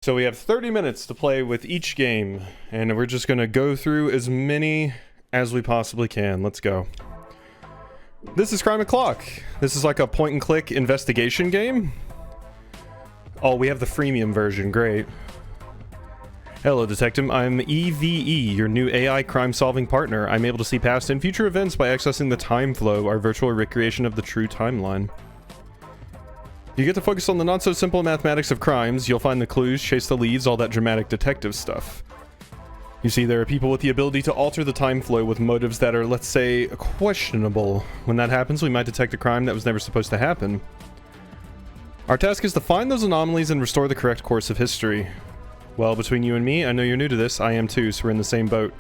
So we have 30 minutes to play with each game, and we're just going to go through as many as we possibly can. Let's go. This is Crime O'Clock. This is like a point-and-click investigation game. Oh, we have the freemium version. Great. Hello, Detective. I'm EVE, your new AI crime-solving partner. I'm able to see past and future events by accessing the Time Flow, our virtual recreation of the true timeline. You get to focus on the not-so-simple mathematics of crimes. You'll find the clues, chase the leads, all that dramatic detective stuff. You see, there are people with the ability to alter the time flow with motives that are, let's say, questionable. When that happens, we might detect a crime that was never supposed to happen. Our task is to find those anomalies and restore the correct course of history. Well, between you and me, I know you're new to this, I am too, so we're in the same boat.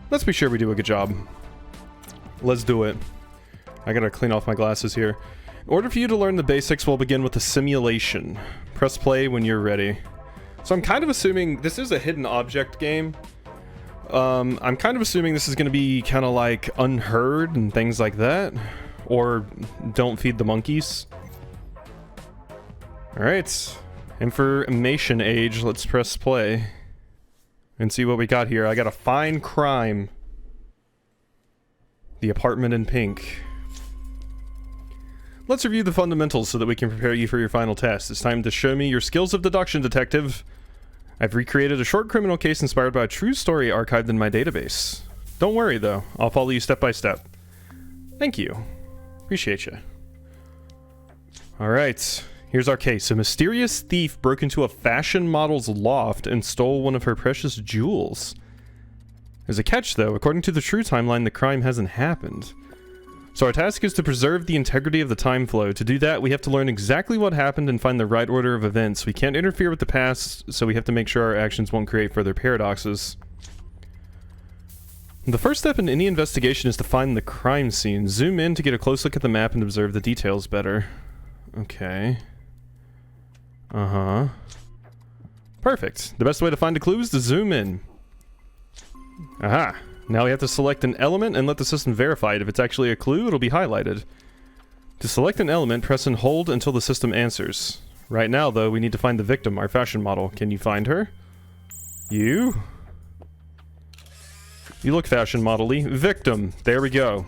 Let's be sure we do a good job. Let's do it. I gotta clean off my glasses here. In order for you to learn the basics, we'll begin with a simulation. Press play when you're ready. So I'm kind of assuming this is a hidden object game. I'm kind of assuming this is going to be kind of like Unheard and things like that. Or Don't Feed the Monkeys. Alright. Information age. Let's press play. And see what we got here. I got a fine crime. The apartment in pink. Let's review the fundamentals so that we can prepare you for your final test. It's time to show me your skills of deduction, Detective. I've recreated a short criminal case inspired by a true story archived in my database. Don't worry, though. I'll follow you step by step. Thank you. Appreciate you. Alright. Here's our case. A mysterious thief broke into a fashion model's loft and stole one of her precious jewels. There's a catch, though. According to the true timeline, the crime hasn't happened. So our task is to preserve the integrity of the time flow. To do that, we have to learn exactly what happened and find the right order of events. We can't interfere with the past, so we have to make sure our actions won't create further paradoxes. The first step in any investigation is to find the crime scene. Zoom in to get a close look at the map and observe the details better. Okay. Uh-huh. Perfect. The best way to find a clue is to zoom in. Aha. Now we have to select an element and let the system verify it. If it's actually a clue, it'll be highlighted. To select an element, press and hold until the system answers. Right now, though, we need to find the victim, our fashion model. Can you find her? You? You look fashion model-y. Victim. There we go.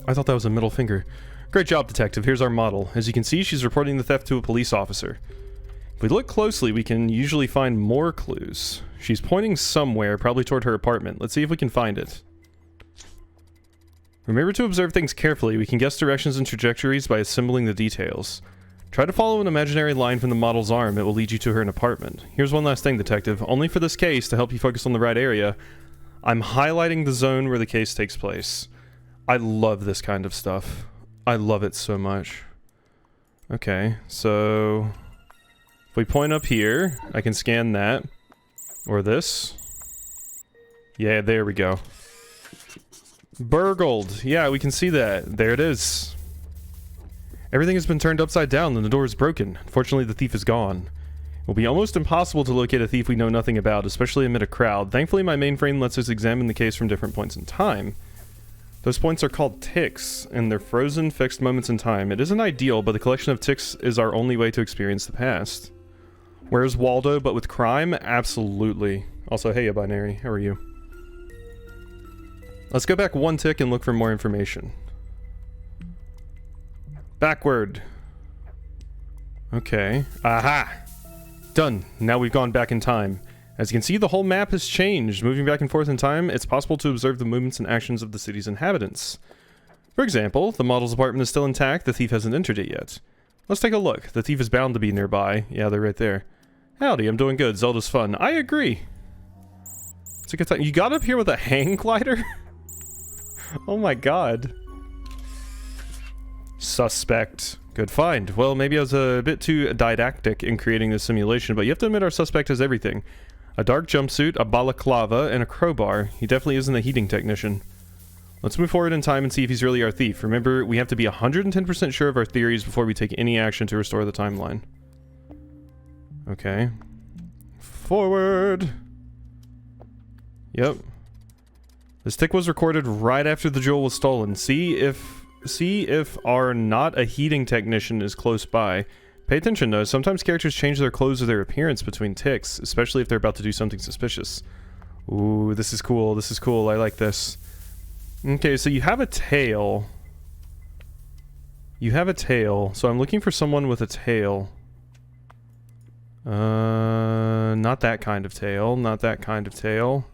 I thought that was a middle finger. Great job, Detective. Here's our model. As you can see, she's reporting the theft to a police officer. If we look closely, we can usually find more clues. She's pointing somewhere, probably toward her apartment. Let's see if we can find it. Remember to observe things carefully. We can guess directions and trajectories by assembling the details. Try to follow an imaginary line from the model's arm. It will lead you to her apartment. Here's one last thing, Detective. Only for this case, to help you focus on the right area, I'm highlighting the zone where the case takes place. I love this kind of stuff. I love it so much. Okay, so if we point up here, I can scan that. Or this. Yeah, there we go. Burgled. Yeah, we can see that. There it is. Everything has been turned upside down and the door is broken. Unfortunately, the thief is gone. It will be almost impossible to locate a thief we know nothing about, especially amid a crowd. Thankfully, my mainframe lets us examine the case from different points in time. Those points are called ticks, and they're frozen, fixed moments in time. It isn't ideal, but the collection of ticks is our only way to experience the past. Where's Waldo, but with crime? Absolutely. Also, hey, Binary, how are you? Let's go back one tick and look for more information. Backward. Okay. Aha! Done. Now we've gone back in time. As you can see, the whole map has changed. Moving back and forth in time, it's possible to observe the movements and actions of the city's inhabitants. For example, the model's apartment is still intact, the thief hasn't entered it yet. Let's take a look. The thief is bound to be nearby. Yeah, they're right there. Howdy, I'm doing good. Zelda's fun. I agree. It's a good time. You got up here with a hang glider? Oh my god. Suspect. Good find. Well, maybe I was a bit too didactic in creating this simulation, but you have to admit our suspect has everything. A dark jumpsuit, a balaclava, and a crowbar. He definitely isn't a heating technician. Let's move forward in time and see if he's really our thief. Remember, we have to be 110% sure of our theories before we take any action to restore the timeline. Okay. Forward! Yep. This tick was recorded right after the jewel was stolen. See if our not a heating technician is close by. Pay attention though, sometimes characters change their clothes or their appearance between ticks, especially if they're about to do something suspicious. Ooh, this is cool, this is cool, I like this. Okay, so you have a tail. You have a tail, so I'm looking for someone with a tail. Not that kind of tail, not that kind of tail.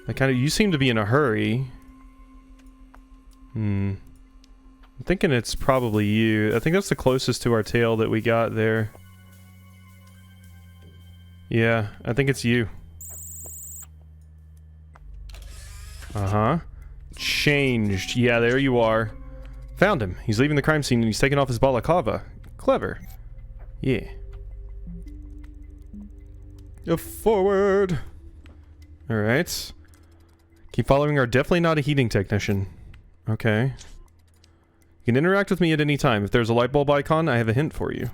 That kind of, you seem to be in a hurry. I'm thinking it's probably you. I think that's the closest to our tail that we got there. Yeah, I think it's you. Uh-huh. Changed. Yeah, there you are. Found him. He's leaving the crime scene and he's taking off his balaclava. Clever. Yeah. Go forward. Alright. Keep following our definitely not a heating technician. Okay. You can interact with me at any time. If there's a light bulb icon, I have a hint for you.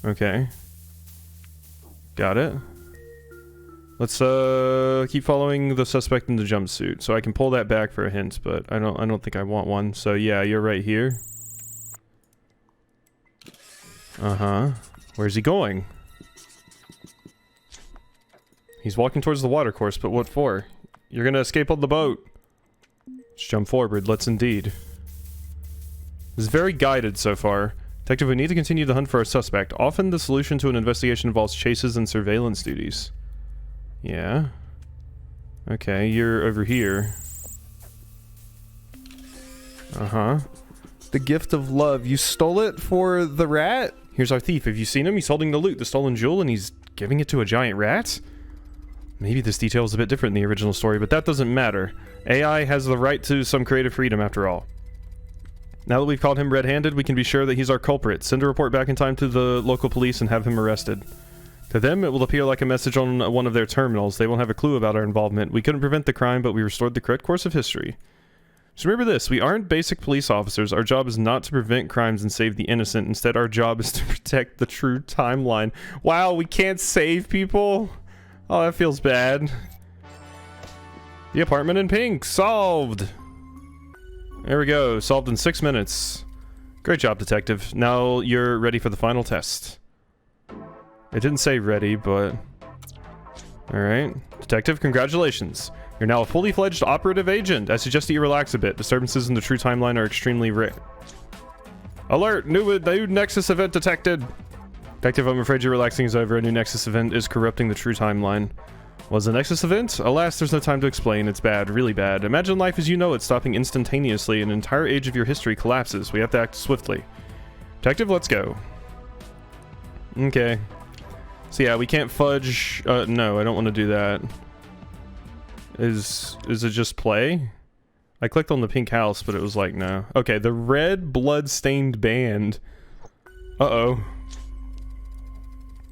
Okay. Got it. Let's keep following the suspect in the jumpsuit. So I can pull that back for a hint, but I don't think I want one. So yeah, you're right here. Uh-huh. Where's he going? He's walking towards the water course, but what for? You're gonna escape on the boat. Let's jump forward, let's indeed. This is very guided so far. Detective, we need to continue the hunt for our suspect. Often the solution to an investigation involves chases and surveillance duties. Yeah. Okay, you're over here. Uh-huh. The gift of love. You stole it for the rat? Here's our thief. Have you seen him? He's holding the loot, the stolen jewel, and he's giving it to a giant rat? Maybe this detail is a bit different in the original story, but that doesn't matter. AI has the right to some creative freedom after all. Now that we've caught him red-handed, we can be sure that he's our culprit. Send a report back in time to the local police and have him arrested. To them, it will appear like a message on one of their terminals. They won't have a clue about our involvement. We couldn't prevent the crime, but we restored the correct course of history. So remember this, we aren't basic police officers. Our job is not to prevent crimes and save the innocent. Instead, our job is to protect the true timeline. Wow, we can't save people? Oh, that feels bad. The apartment in pink, solved! There we go, solved in 6 minutes. Great job, detective. Now you're ready for the final test. It didn't say ready, but... Alright. Detective, congratulations. You're now a fully fledged operative agent. I suggest that you relax a bit. Disturbances in the true timeline are extremely rare. Alert! New Nexus event detected! Detective, I'm afraid your relaxing is over. A new Nexus event is corrupting the true timeline. Was the Nexus event? Alas, there's no time to explain. It's bad, really bad. Imagine life as you know it stopping instantaneously. An entire age of your history collapses. We have to act swiftly. Detective, let's go. Okay. So yeah, we can't fudge... no, I don't want to do that. Is it just play? I clicked on the pink house, but it was like, no. Okay, the red blood-stained band. Uh-oh.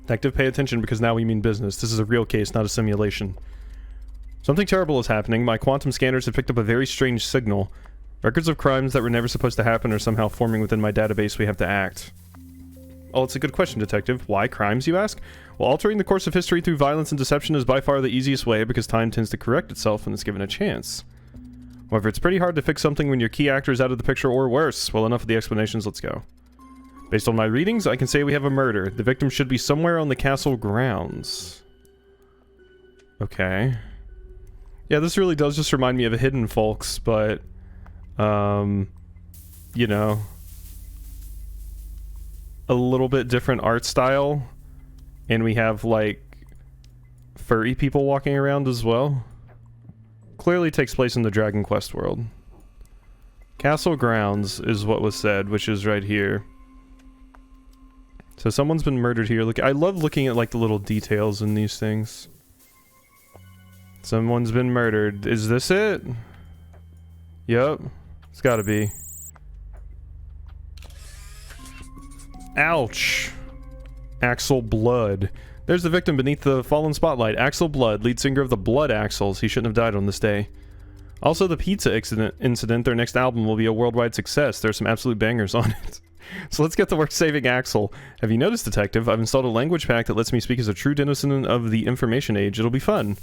Detective, pay attention because now we mean business. This is a real case, not a simulation. Something terrible is happening. My quantum scanners have picked up a very strange signal. Records of crimes that were never supposed to happen are somehow forming within my database. We have to act. Oh, it's a good question, Detective. Why crimes, you ask? Well, altering the course of history through violence and deception is by far the easiest way because time tends to correct itself when it's given a chance. However, it's pretty hard to fix something when your key actor is out of the picture or worse. Well, enough of the explanations, let's go. Based on my readings, I can say we have a murder. The victim should be somewhere on the castle grounds. Okay. Yeah, this really does just remind me of a Hidden Folks, but... you know... a little bit different art style. And we have, like... furry people walking around as well. Clearly takes place in the Dragon Quest world. Castle grounds is what was said, which is right here. So someone's been murdered here. Look, I love looking at like the little details in these things. Someone's been murdered. Is this it? Yep. It's gotta be. Ouch. Axel Blood. There's the victim beneath the fallen spotlight. Axel Blood, lead singer of the Blood Axles. He shouldn't have died on this day. Also, the pizza incident, their next album will be a worldwide success. There's some absolute bangers on it. So let's get to work saving Axel. Have you noticed, Detective? I've installed a language pack that lets me speak as a true denizen of the information age. It'll be fun.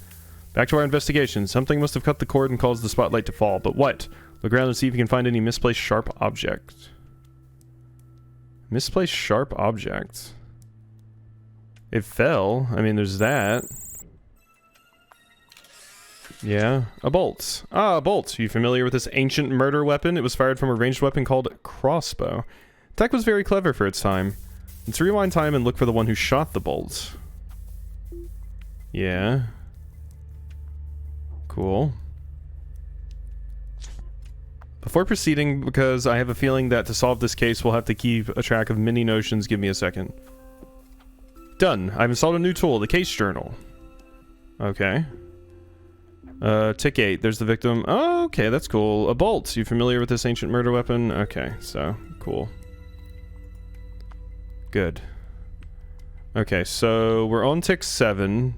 Back to our investigation. Something must have cut the cord and caused the spotlight to fall. But what? Look around and see if you can find any misplaced sharp object. Misplaced sharp object. It fell. I mean, there's that. Yeah. A bolt. Ah, a bolt. Are you familiar with this ancient murder weapon? It was fired from a ranged weapon called crossbow. Tech was very clever for its time. Let's rewind time and look for the one who shot the bolt. Yeah. Cool. Before proceeding, because I have a feeling that to solve this case we'll have to keep a track of many notions, give me a second. Done. I've installed a new tool, the case journal. Okay. Tick 8, there's the victim. Oh, okay, that's cool. A bolt. You familiar with this ancient murder weapon? Okay, so, cool. Good. Okay, so we're on tick 7.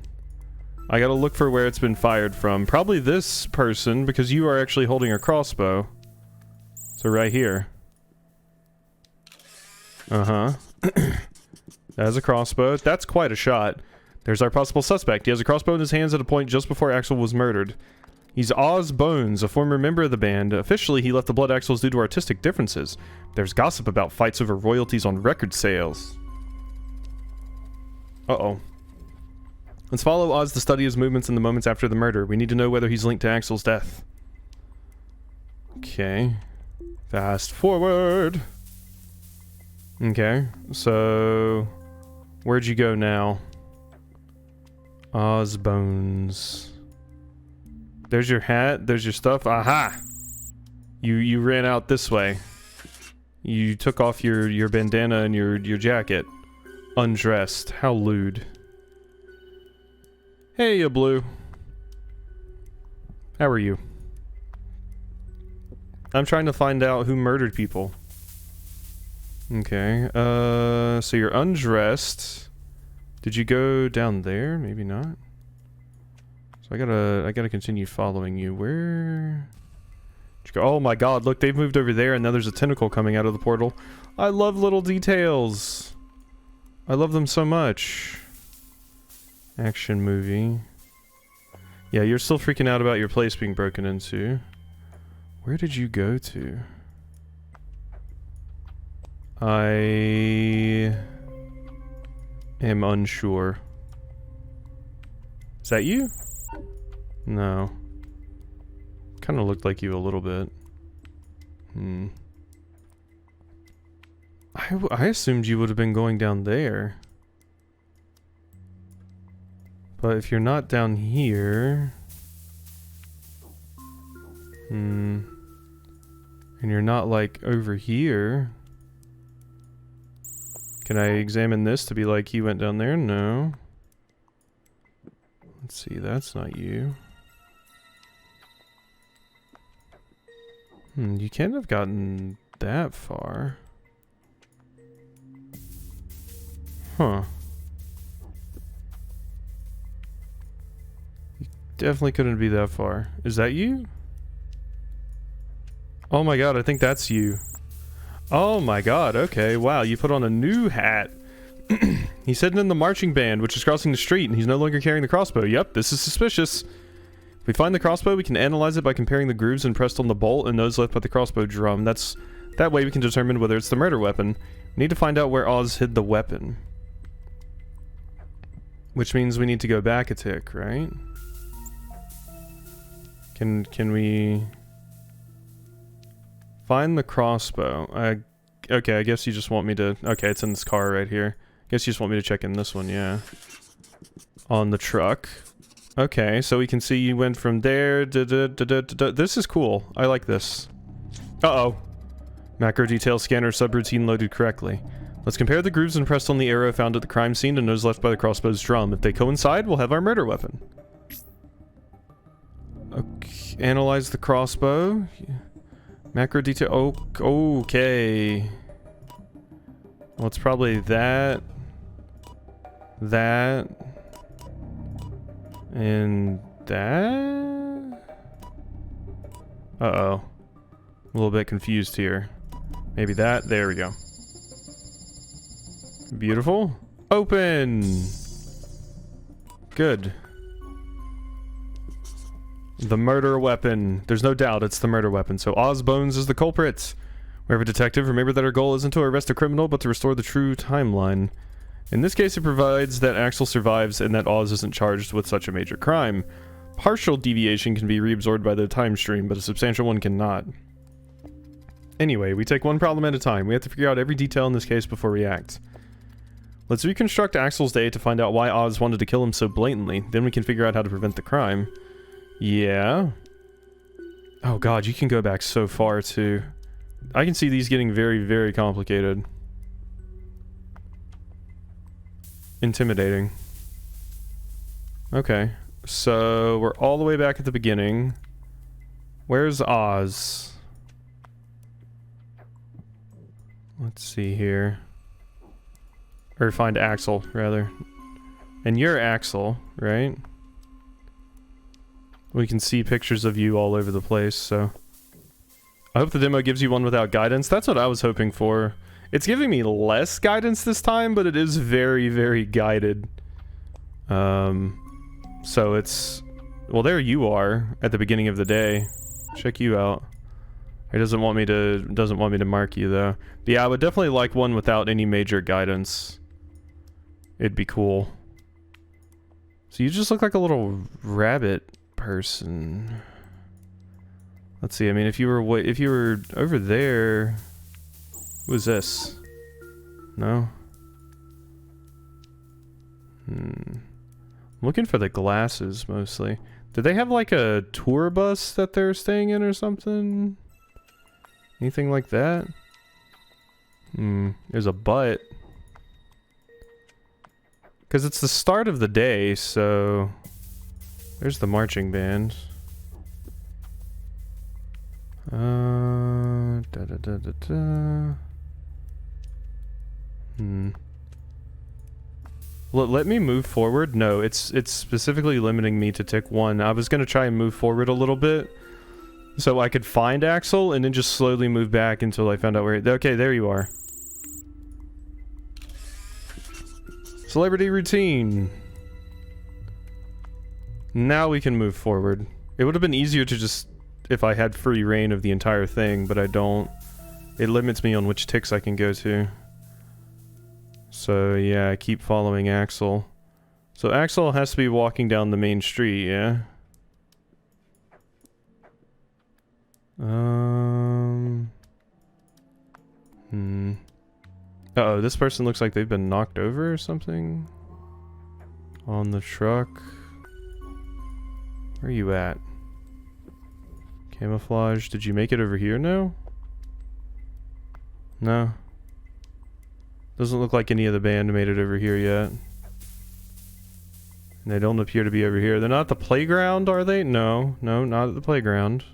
I gotta look for where it's been fired from. Probably this person, because you are actually holding a crossbow. So right here. Uh-huh. That is a crossbow. That's quite a shot. There's our possible suspect. He has a crossbow in his hands at a point just before Axel was murdered. He's Oz Bones, a former member of the band. Officially, he left the Blood Axles due to artistic differences. There's gossip about fights over royalties on record sales. Uh-oh. Let's follow Oz to study his movements in the moments after the murder. We need to know whether he's linked to Axel's death. Okay. Fast forward. Okay, so... where'd you go now? Oz Bones. There's your hat, there's your stuff. Aha! You ran out this way. You took off your bandana and your jacket. Undressed. How lewd. Hey, you blue. How are you? I'm trying to find out who murdered people. Okay, so you're undressed. Did you go down there? Maybe not. So I gotta continue following you. Where did you go? Oh my god, look, they've moved over there and now there's a tentacle coming out of the portal. I love little details. I love them so much. Action movie. Yeah, you're still freaking out about your place being broken into. Where did you go to? I am unsure. Is that you? No. Kind of looked like you a little bit. I assumed you would have been going down there. But if you're not down here... and you're not, like, over here... Can I examine this to be like he went down there? No. Let's see, that's not you. You can't have gotten that far. Huh. You definitely couldn't be that far. Is that you? Oh my god, I think that's you. Oh my god, okay, wow, you put on a new hat. He's heading in the marching band, which is crossing the street, and he's no longer carrying the crossbow. Yep, this is suspicious. If we find the crossbow, we can analyze it by comparing the grooves impressed on the bolt and those left by the crossbow drum. That way we can determine whether it's the murder weapon. We need to find out where Oz hid the weapon. Which means we need to go back a tick, right? Can we... find the crossbow. Okay, I guess you just want me to... okay, it's in this car right here. Guess you just want me to check in this one, yeah. On the truck. Okay, so we can see you went from there... This is cool. I like this. Uh-oh. Macro detail scanner subroutine loaded correctly. Let's compare the grooves impressed on the arrow found at the crime scene and those left by the crossbow's drum. If they coincide, we'll have our murder weapon. Okay, analyze the crossbow. Macro detail. Oh, okay. Well, it's probably that. That. And that. Uh-oh. A little bit confused here. Maybe that. There we go. Beautiful. Open. Good. The murder weapon. There's no doubt it's the murder weapon. So Oz Bones is the culprit. We have a detective. Remember that our goal isn't to arrest a criminal, but to restore the true timeline. In this case, it provides that Axel survives and that Oz isn't charged with such a major crime. Partial deviation can be reabsorbed by the time stream, but a substantial one cannot. Anyway, we take one problem at a time. We have to figure out every detail in this case before we act. Let's reconstruct Axel's day to find out why Oz wanted to kill him so blatantly. Then we can figure out how to prevent the crime. Yeah. Oh god, you can go back so far too. I can see these getting very, very complicated. Intimidating. Okay. So, we're all the way back at the beginning. Where's Oz? Let's see here. Or find Axel, rather. And you're Axel, right? We can see pictures of you all over the place, so... I hope the demo gives you one without guidance. That's what I was hoping for. It's giving me less guidance this time, but it is very, very guided. So it's... Well, there you are at the beginning of the day. Check you out. It doesn't want me to mark you though. But yeah, I would definitely like one without any major guidance. It'd be cool. So you just look like a little rabbit person. Let's see. I mean, if you were over there, who is this? No. I'm looking for the glasses mostly. Do they have like a tour bus that they're staying in or something? Anything like that? There's a butt. Because it's the start of the day, so... There's the marching band. Let me move forward? No, it's specifically limiting me to tick 1. I was gonna try and move forward a little bit so I could find Axel and then just slowly move back until I found out where... Okay, there you are. Celebrity routine. Now we can move forward. It would have been easier to just... if I had free reign of the entire thing, but I don't. It limits me on which ticks I can go to. So yeah, I keep following Axel. So Axel has to be walking down the main street, yeah? Uh-oh, this person looks like they've been knocked over or something. On the truck. Where are you at? Camouflage. Did you make it over here now? No. Doesn't look like any of the band made it over here yet. And they don't appear to be over here. They're not at the playground, are they? No. No, not at the playground.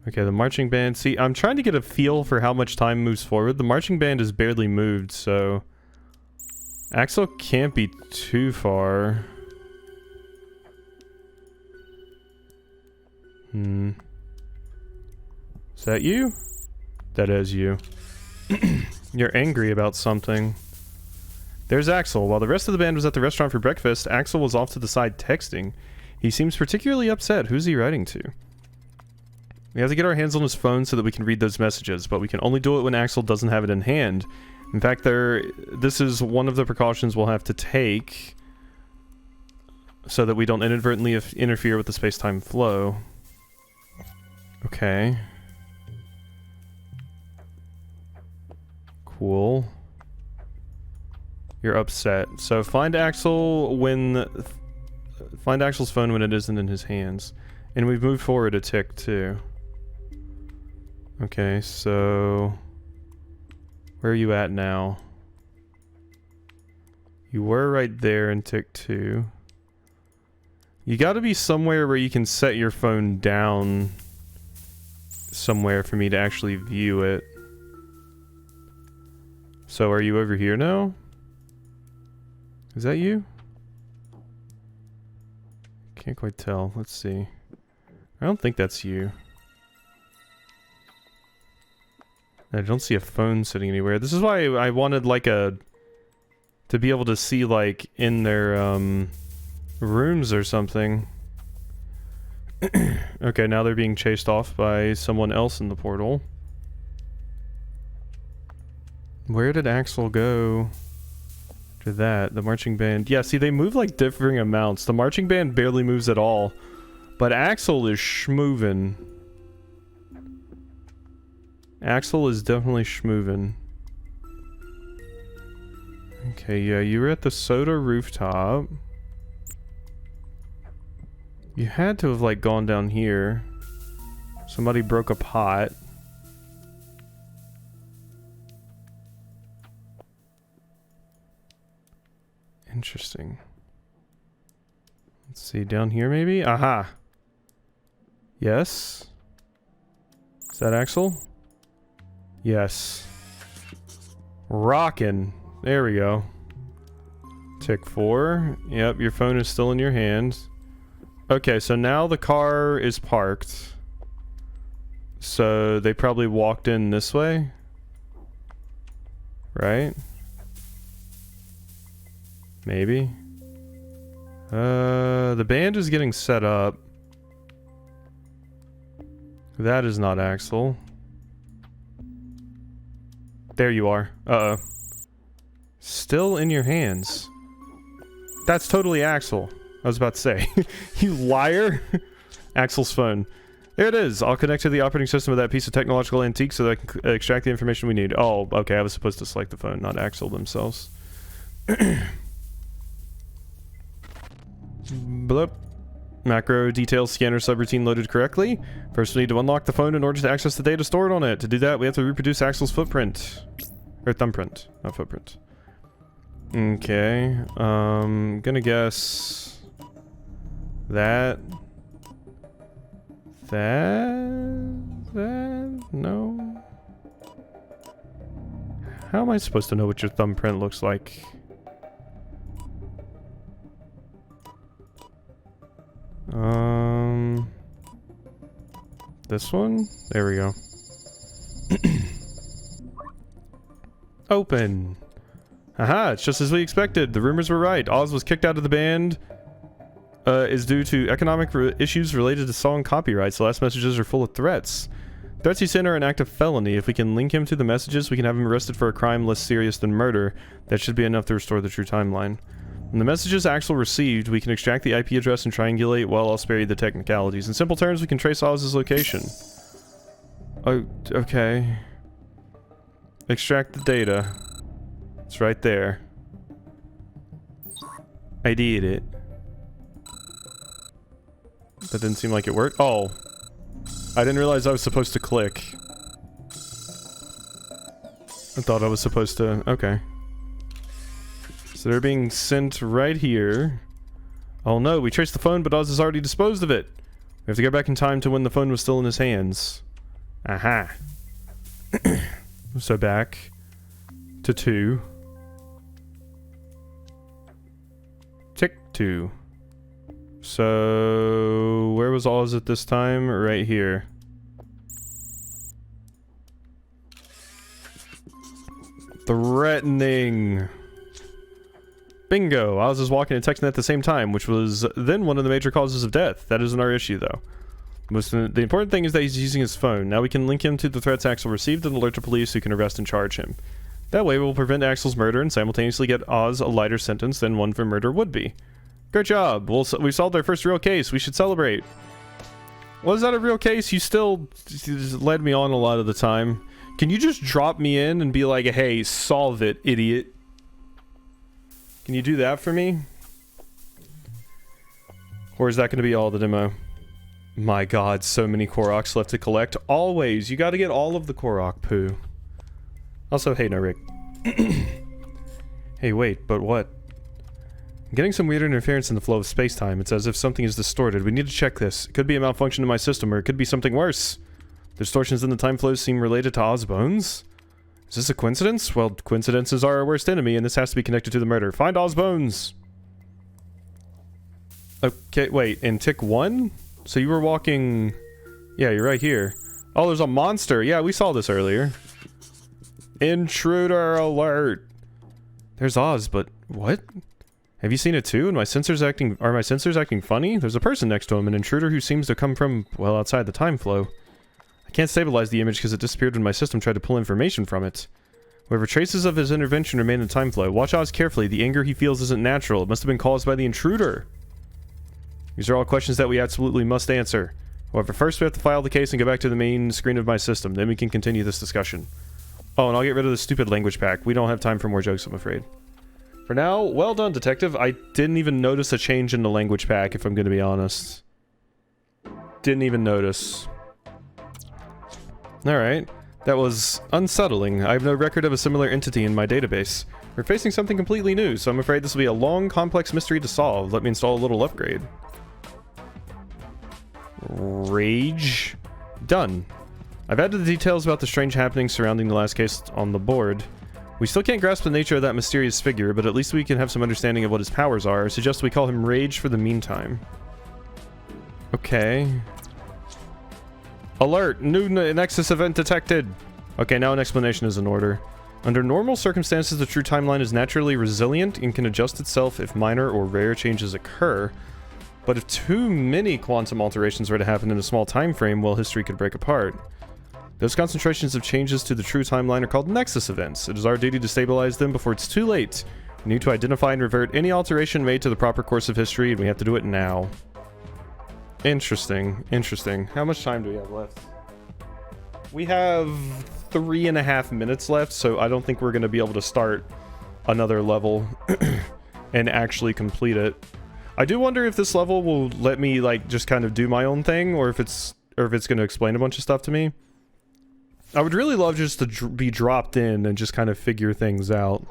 Okay, the marching band. See, I'm trying to get a feel for how much time moves forward. The marching band is barely moved, so... Axel can't be too far. Is that you? That is you. You're angry about something. There's Axel. While the rest of the band was at the restaurant for breakfast, Axel was off to the side texting. He seems particularly upset. Who's he writing to? We have to get our hands on his phone so that we can read those messages, but we can only do it when Axel doesn't have it in hand. In fact, this is one of the precautions we'll have to take so that we don't inadvertently interfere with the space-time flow. Okay. Cool. You're upset. So find Axel find Axel's phone when it isn't in his hands. And we've moved forward a tick too. Okay, so where are you at now? You were right there in tick 2. You gotta be somewhere where you can set your phone down somewhere for me to actually view it. So are you over here now? Is that you? Can't quite tell. Let's see. I don't think that's you. I don't see a phone sitting anywhere. This is why I wanted like to be able to see like in their rooms or something. Okay, now they're being chased off by someone else in the portal. Where did Axel go? To that, the marching band. Yeah, see, they move like differing amounts. The marching band barely moves at all, but Axel is schmovin'. Axel is definitely schmovin'. Okay, yeah, you were at the soda rooftop. You had to have, like, gone down here. Somebody broke a pot. Interesting. Let's see, down here maybe? Aha! Yes? Is that Axel? Yes. Rockin'. There we go. Tick 4. Yep, your phone is still in your hands. Okay, so now the car is parked. So they probably walked in this way. Right? Maybe. The band is getting set up. That is not Axel. There you are. Uh-oh. Still in your hands. That's totally Axel. I was about to say. You liar! Axel's phone. There it is. I'll connect to the operating system of that piece of technological antique so that I can extract the information we need. Oh, okay. I was supposed to select the phone, not Axel themselves. Bloop. Macro details scanner subroutine loaded correctly. First we need to unlock the phone in order to access the data stored on it. To do that, we have to reproduce Axel's footprint. Or thumbprint, not footprint. Okay, gonna guess... That... No? How am I supposed to know what your thumbprint looks like? This one? There we go. Open! Haha, it's just as we expected. The rumors were right. Oz was kicked out of the band is due to economic issues related to song copyrights. The last messages are full of threats. Threats he sent are an act of felony. If we can link him to the messages, we can have him arrested for a crime less serious than murder. That should be enough to restore the true timeline. When the messages Axel received, we can extract the IP address and triangulate. Well, I'll spare you the technicalities. In simple terms, we can trace Oz's location. Oh, okay. Extract the data. It's right there. I did it. That didn't seem like it worked. Oh. I didn't realize I was supposed to click. I thought I was supposed to... Okay. So they're being sent right here. Oh no, we traced the phone, but Oz has already disposed of it. We have to go back in time to when the phone was still in his hands. Aha. So back to 2. Tick 2. So where was Oz at this time? Right here. Threatening. Bingo! Oz is walking and texting at the same time, which was then one of the major causes of death. That isn't our issue, though. The important thing is that he's using his phone. Now we can link him to the threats Axel received and alert the police who can arrest and charge him. That way we'll prevent Axel's murder and simultaneously get Oz a lighter sentence than one for murder would be. Great job! We solved our first real case. We should celebrate. Was that a real case? You still led me on a lot of the time. Can you just drop me in and be like, hey, solve it, idiot? Can you do that for me? Or is that going to be all the demo? My god, so many Koroks left to collect. Always, you got to get all of the Korok poo. Also, hey, no, Rick. Hey, wait, but what? I'm getting some weird interference in the flow of space-time. It's as if something is distorted. We need to check this. It could be a malfunction in my system, or it could be something worse. The distortions in the time flows seem related to Oz Bones? Is this a coincidence? Well, coincidences are our worst enemy, and this has to be connected to the murder. Find Oz Bones! Okay, wait, in tick 1? So you were walking... Yeah, you're right here. Oh, there's a monster! Yeah, we saw this earlier. Intruder alert! There's Oz, but... What? Have you seen it too? And my sensors acting funny? There's a person next to him, an intruder who seems to come from, well, outside the time flow. I can't stabilize the image because it disappeared when my system tried to pull information from it. However, traces of his intervention remain in the time flow. Watch Oz carefully. The anger he feels isn't natural. It must have been caused by the intruder. These are all questions that we absolutely must answer. However, first we have to file the case and go back to the main screen of my system. Then we can continue this discussion. Oh, and I'll get rid of the stupid language pack. We don't have time for more jokes, I'm afraid. For now, well done, detective. I didn't even notice a change in the language pack, if I'm going to be honest. Didn't even notice. Alright. That was unsettling. I have no record of a similar entity in my database. We're facing something completely new, so I'm afraid this will be a long, complex mystery to solve. Let me install a little upgrade. Rage. Done. I've added the details about the strange happenings surrounding the last case on the board. We still can't grasp the nature of that mysterious figure, but at least we can have some understanding of what his powers are. I suggest we call him Rage for the meantime. Okay. Alert! New Nexus event detected! Okay, now an explanation is in order. Under normal circumstances, the true timeline is naturally resilient and can adjust itself if minor or rare changes occur. But if too many quantum alterations were to happen in a small time frame, well, history could break apart. Those concentrations of changes to the true timeline are called Nexus events. It is our duty to stabilize them before it's too late. We need to identify and revert any alteration made to the proper course of history, and we have to do it now. Interesting. Interesting. How much time do we have left? We have 3.5 minutes left, so I don't think we're going to be able to start another level and actually complete it. I do wonder if this level will let me, like, just kind of do my own thing, or if it's going to explain a bunch of stuff to me. I would really love just to be dropped in and just kind of figure things out.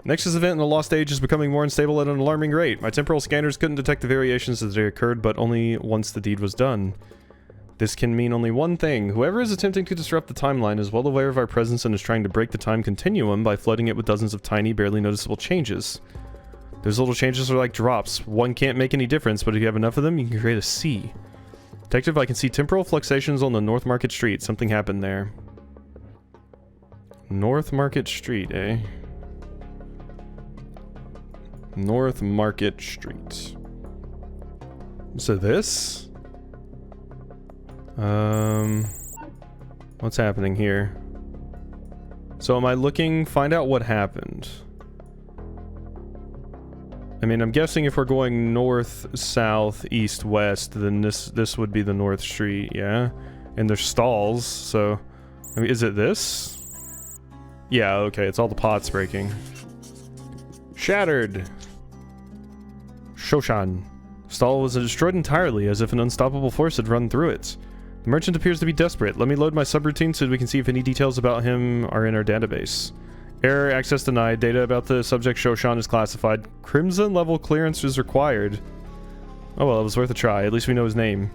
Nexus event in the Lost Age is becoming more unstable at an alarming rate. My temporal scanners couldn't detect the variations as they occurred, but only once the deed was done. This can mean only one thing. Whoever is attempting to disrupt the timeline is well aware of our presence and is trying to break the time continuum by flooding it with dozens of tiny, barely noticeable changes. Those little changes are like drops. One can't make any difference, but if you have enough of them, you can create a sea. Detective, I can see temporal fluctuations on the North Market Street. Something happened there. North Market Street, eh? North Market Street. So this? What's happening here? So am I looking, find out what happened? I mean, I'm guessing if we're going north, south, east, west, then this would be the North Street, yeah? And there's stalls, so... I mean, is it this? Yeah, okay, it's all the pots breaking. Shattered! Shoshan. Stall was destroyed entirely, as if an unstoppable force had run through it. The merchant appears to be desperate. Let me load my subroutine so we can see if any details about him are in our database. Error, access denied. Data about the subject Shoshan is classified. Crimson level clearance is required. Oh well, it was worth a try. At least we know his name.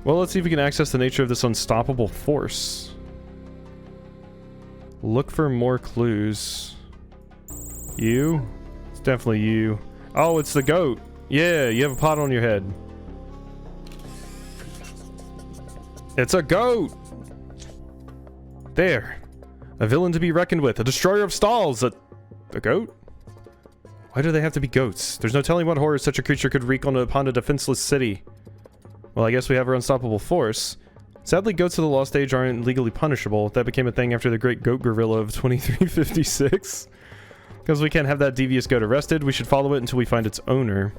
Well, let's see if we can access the nature of this unstoppable force. Look for more clues. You? It's definitely you. Oh, it's the goat. Yeah, you have a pot on your head. It's a goat! There. A villain to be reckoned with. A destroyer of stalls. A goat? Why do they have to be goats? There's no telling what horror such a creature could wreak upon a defenseless city. Well, I guess we have our unstoppable force. Sadly, goats of the Lost Age aren't legally punishable. That became a thing after the Great Goat Gorilla of 2356. Because we can't have that devious goat arrested, we should follow it until we find its owner.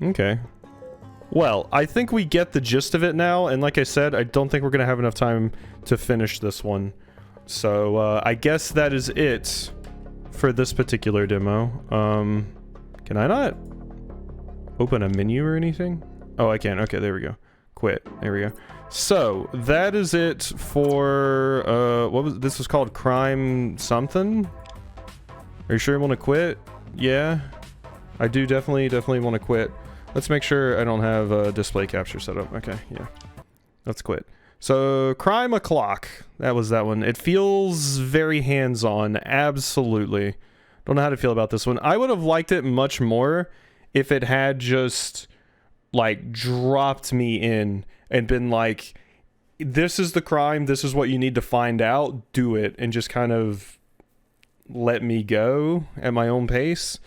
Okay. Well, I think we get the gist of it now, and like I said, I don't think we're going to have enough time to finish this one. So, I guess that is it for this particular demo. Can I not open a menu or anything? Oh, I can. Okay, there we go. Quit. There we go. So, that is it for, this was called Crime something? Are you sure you want to quit? Yeah? I do definitely want to quit. Let's make sure I don't have a display capture set up. Okay, yeah. Let's quit. So, Crime O'Clock. That was that one. It feels very hands-on. Absolutely. Don't know how to feel about this one. I would have liked it much more if it had just, like, dropped me in and been like, this is the crime, this is what you need to find out, do it, and just kind of let me go at my own pace.